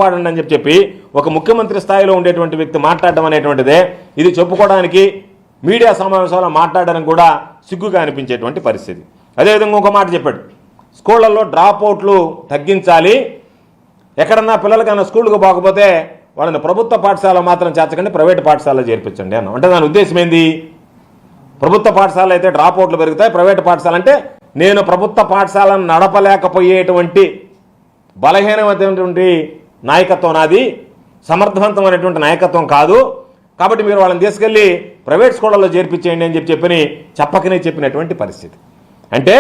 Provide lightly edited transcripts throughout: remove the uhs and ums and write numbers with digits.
పాడండి అని చెప్పి ఒక ముఖ్యమంత్రి స్థాయిలో ఉండేటువంటి వ్యక్తి మాట్లాడడం అనేటువంటిదే ఇది చెప్పుకోవడానికి మీడియా సమావేశాల్లో మాట్లాడడానికి కూడా సిగ్గుగా అనిపించేటువంటి పరిస్థితి. అదేవిధంగా ఒక మాట చెప్పాడు, స్కూళ్ళల్లో డ్రాప్ అవుట్లు తగ్గించాలి, ఎక్కడన్నా పిల్లలకైనా స్కూల్కి పోకపోతే వాళ్ళని ప్రభుత్వ పాఠశాల మాత్రం చేర్చకండి, ప్రైవేట్ పాఠశాలలో చేర్పించండి అన్న. అంటే దాని ఉద్దేశం ఏంది? ప్రభుత్వ పాఠశాల అయితే డ్రాప్ అవుట్లు పెరుగుతాయి, ప్రైవేట్ పాఠశాల అంటే నేను ప్రభుత్వ పాఠశాలను నడపలేకపోయేటువంటి బలహీనమైనటువంటి నాయకత్వం నాది, సమర్థవంతమైనటువంటి నాయకత్వం కాదు, కాబట్టి మీరు వాళ్ళని తీసుకెళ్ళి ప్రైవేట్ స్కూళ్ళల్లో చేర్పించేయండి అని చెప్పకనే చెప్పినటువంటి పరిస్థితి. అంటే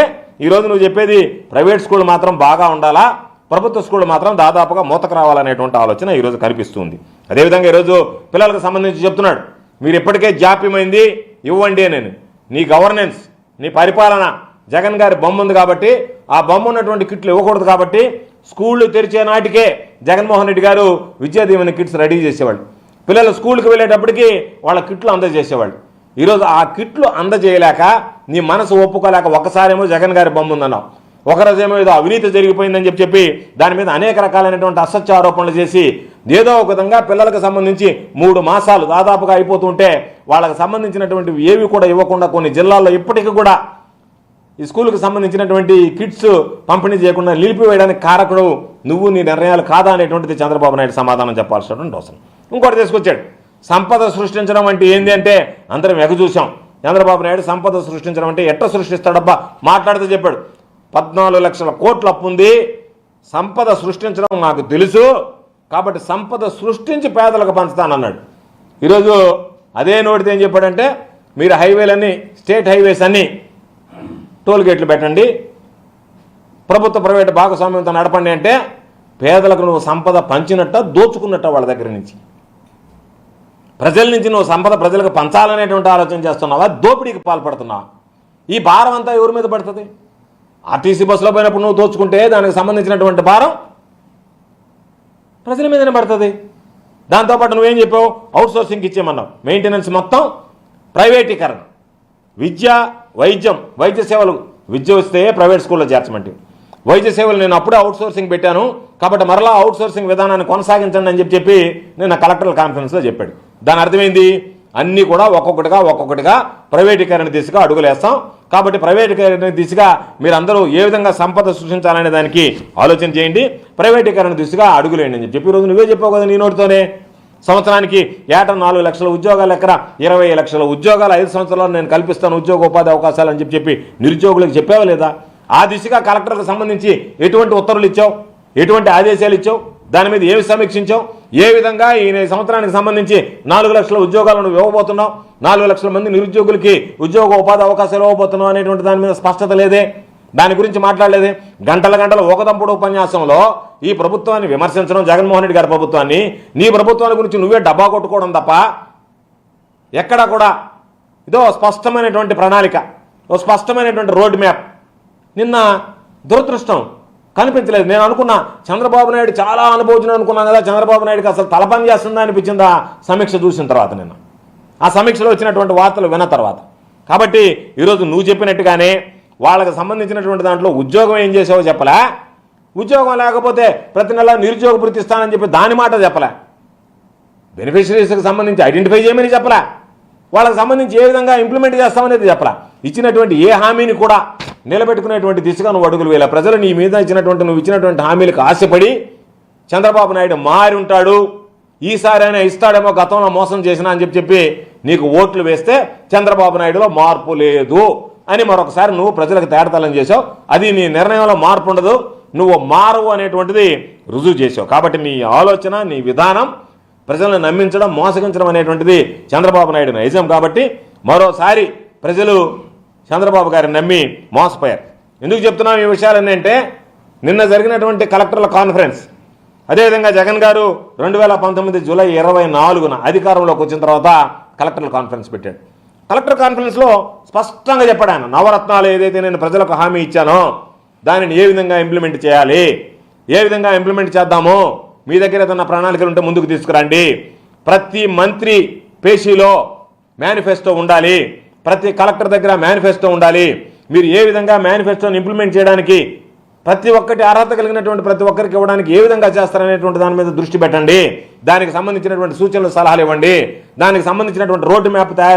ఈరోజు నువ్వు చెప్పేది ప్రైవేట్ స్కూల్ మాత్రం బాగా ఉండాలా, ప్రభుత్వ స్కూల్ మాత్రం దాదాపుగా మూతకు రావాలనేటువంటి ఆలోచన ఈరోజు కనిపిస్తుంది. అదేవిధంగా ఈరోజు పిల్లలకు సంబంధించి చెప్తున్నాడు, మీరు ఇప్పటికే జాప్యమైంది ఇవ్వండి నేను, నీ గవర్నెన్స్ నీ పరిపాలన జగన్ గారి బొమ్మ ఉంది కాబట్టి ఆ బొమ్మ ఉన్నటువంటి కిట్లు ఇవ్వకూడదు కాబట్టి స్కూళ్ళు తెరిచే నాటికే జగన్మోహన్ రెడ్డి గారు విద్యాదీవెన కిట్స్ రెడీ చేసేవాళ్ళు, పిల్లలు స్కూల్కి వెళ్ళేటప్పటికి వాళ్ళ కిట్లు అందజేసేవాళ్ళు. ఈరోజు ఆ కిట్లు అందజేయలేక నీ మనసు ఒప్పుకోలేక ఒకసారేమో జగన్ గారి బొమ్మ ఉందన్నావు, ఒకరోజేమో ఏదో అవినీతి జరిగిపోయిందని చెప్పి దాని మీద అనేక రకాలైనటువంటి అసత్య ఆరోపణలు చేసి ఏదో ఒక విధంగా పిల్లలకు సంబంధించి 3 మాసాలు దాదాపుగా అయిపోతుంటే వాళ్ళకి సంబంధించినటువంటి ఏవి కూడా ఇవ్వకుండా కొన్ని జిల్లాల్లో ఇప్పటికీ కూడా ఈ స్కూల్కి సంబంధించినటువంటి కిట్స్ పంపిణీ చేయకుండా నిలిపివేయడానికి కారకుడు నువ్వు, నీ నిర్ణయాలు కాదా అనేటువంటిది చంద్రబాబు నాయుడు సమాధానం చెప్పాల్సినటువంటి అవసరం. ఇంకోటి తీసుకొచ్చాడు, సంపద సృష్టించడం అంటే ఏంది అంటే అందరం ఎగచూసాం. చంద్రబాబు నాయుడు సంపద సృష్టించడం అంటే ఎట్ట సృష్టిస్తాడబ్బా మాట్లాడుతూ చెప్పాడు, 14 లక్షల కోట్ల అప్పు ఉంది, సంపద సృష్టించడం నాకు తెలుసు కాబట్టి సంపద సృష్టించి పేదలకు పంచుతానన్నాడు. ఈరోజు అదే నోటితో ఏం చెప్పాడంటే మీరు హైవేలన్నీ స్టేట్ హైవేస్ అన్నీ టోల్ గేట్లు పెట్టండి, ప్రభుత్వ ప్రైవేట్ భాగస్వామ్యంతో నడపండి అంటే పేదలకు నువ్వు సంపద పంచినట్ట దోచుకున్నట్ట వాళ్ళ దగ్గర నుంచి, ప్రజల నుంచి నువ్వు సంపద ప్రజలకు పంచాలనేటువంటి ఆలోచన చేస్తున్నావా, దోపిడీకి పాల్పడుతున్నావా? ఈ భారం అంతా ఎవరి మీద పడుతుంది? ఆర్టీసీ బస్సులో పోయినప్పుడు నువ్వు దోచుకుంటే దానికి సంబంధించినటువంటి భారం ప్రజల మీదనే పడుతుంది. దాంతోపాటు నువ్వేం చెప్పావు, అవుట్సోర్సింగ్కి ఇచ్చేయమన్నావు, మెయింటెనెన్స్ మొత్తం ప్రైవేటీకరణ, విద్య వైద్యం వైద్య సేవలు విద్య వస్తే ప్రైవేట్ స్కూల్లో చేర్చమంటే వైద్య సేవలు నేను అప్పుడే అవుట్సోర్సింగ్ పెట్టాను కాబట్టి మరలా అవుట్సోర్సింగ్ విధానాన్ని కొనసాగించండి అని చెప్పి నేను కలెక్టరల్ కాన్ఫరెన్స్లో చెప్పాడు. దాని అర్థమైంది, అన్నీ కూడా ఒక్కొక్కటిగా ప్రైవేటీకరణ దిశగా అడుగులేస్తాం కాబట్టి ప్రైవేటీకరణ దిశగా మీరందరూ ఏ విధంగా సంపద సృష్టించాలనే దానికి ఆలోచన చేయండి, ప్రైవేటీకరణ దిశగా అడుగులేండి అని చెప్పి ఈరోజు నువ్వే చెప్పావు కదా నీ నోటితోనే. సంవత్సరానికి ఏటా 4 లక్షల ఉద్యోగాలు ఎక్కడ 20 లక్షల ఉద్యోగాలు 5 సంవత్సరాలు నేను కల్పిస్తాను ఉద్యోగ ఉపాధి అవకాశాలు అని చెప్పి నిరుద్యోగులకు చెప్పావా లేదా? ఆ దిశగా కలెక్టర్లకు సంబంధించి ఎటువంటి ఉత్తర్వులు ఇచ్చావు, ఎటువంటి ఆదేశాలు ఇచ్చావు, దాని మీద ఏమి సమీక్షించావు, ఏ విధంగా ఈ సంవత్సరానికి సంబంధించి 4 లక్షల ఉద్యోగాలను ఇవ్వబోతున్నావు, 4 లక్షల మంది నిరుద్యోగులకి ఉద్యోగ ఉపాధి అవకాశాలు ఇవ్వబోతున్నావు అనేటువంటి దాని మీద స్పష్టత లేదే, దాని గురించి మాట్లాడలేదే. గంటల ఒకదంపుడు ఉపన్యాసంలో ఈ ప్రభుత్వాన్ని విమర్శించడం, జగన్మోహన్ రెడ్డి గారి ప్రభుత్వాన్ని, నీ ప్రభుత్వాల గురించి నువ్వే డబ్బా కొట్టుకోవడం తప్ప ఎక్కడా కూడా ఇదో స్పష్టమైనటువంటి ప్రణాళిక, ఓ స్పష్టమైనటువంటి రోడ్ మ్యాప్ నిన్న దురదృష్టం కనిపించలేదు. నేను అనుకున్నా చంద్రబాబు నాయుడు చాలా అనుభవజ్ఞుడు అనుకున్నాను కదా, చంద్రబాబు నాయుడుకి అసలు తలపని చేస్తుందా అనిపించింది ఆ సమీక్ష చూసిన తర్వాత, నిన్న ఆ సమీక్షలో వచ్చినటువంటి వార్తలు విన్న తర్వాత. కాబట్టి ఈరోజు నువ్వు చెప్పినట్టుగానే వాళ్ళకి సంబంధించినటువంటి దాంట్లో ఉద్యోగం ఏం చేసావో చెప్పలే, ఉద్యోగం లేకపోతే ప్రతి నెల నిరుద్యోగ భృతి ఇస్తానని చెప్పి దాని మాట చెప్పలే, బెనిఫిషరీస్కి సంబంధించి ఐడెంటిఫై చేయమని చెప్పలే, వాళ్ళకి సంబంధించి ఏ విధంగా ఇంప్లిమెంట్ చేస్తామనేది చెప్పలే. ఇచ్చినటువంటి ఏ హామీని కూడా నిలబెట్టుకునేటువంటి దిశగా నువ్వు అడుగులు వేయాలి. ప్రజలు నీ మీద నువ్వు ఇచ్చినటువంటి హామీలకు ఆశపడి చంద్రబాబు నాయుడు మారి ఉంటాడు, ఈసారి అయినా ఇస్తాడేమో గతంలో మోసం చేసినా అని చెప్పి నీకు ఓట్లు వేస్తే చంద్రబాబు నాయుడులో మార్పు లేదు అని మరొకసారి నువ్వు ప్రజలకు తేటతలం చేసావు. అది నీ నిర్ణయంలో మార్పు ఉండదు, నువ్వు మారవు అనేటువంటిది రుజువు చేసావు. కాబట్టి నీ ఆలోచన, నీ విధానం ప్రజలను నమ్మించడం, మోసగించడం అనేటువంటిది చంద్రబాబు నాయుడు నైజం. కాబట్టి మరోసారి ప్రజలు చంద్రబాబు గారిని నమ్మి మోసపోయారు. ఎందుకు చెప్తున్నాం ఈ విషయాలన్నీ అంటే నిన్న జరిగినటువంటి కలెక్టర్ల కాన్ఫరెన్స్, అదేవిధంగా జగన్ గారు 2019 జూలై 24న అధికారంలోకి వచ్చిన తర్వాత కలెక్టర్ల కాన్ఫరెన్స్ పెట్టాడు. కలెక్టర్ కాన్ఫరెన్స్లో స్పష్టంగా చెప్పాడు ఆయన, నవరత్నాలు ఏదైతే నేను ప్రజలకు హామీ ఇచ్చానో దానిని ఏ విధంగా ఇంప్లిమెంట్ చేయాలి, ఏ విధంగా ఇంప్లిమెంట్ చేద్దామో మీ దగ్గర ఏదైనా ప్రణాళికలు ఉంటే ముందుకు తీసుకురండి, ప్రతి మంత్రి పేషీలో మేనిఫెస్టో ఉండాలి, ప్రతి కలెక్టర్ దగ్గర మేనిఫెస్టో ఉండాలి, మీరు ఏ విధంగా మేనిఫెస్టోని ఇంప్లిమెంట్ చేయడానికి ప్రతి ఒక్కటి అర్హత కలిగినటువంటి ప్రతి ఒక్కరికి ఇవ్వడానికి ఏ విధంగా చేస్తారనేటువంటి దాని మీద దృష్టి పెట్టండి. దానికి సంబంధించినటువంటి సూచనలు సలహాలు ఇవ్వండి. దానికి సంబంధించినటువంటి రోడ్డు మ్యాప్ తయారు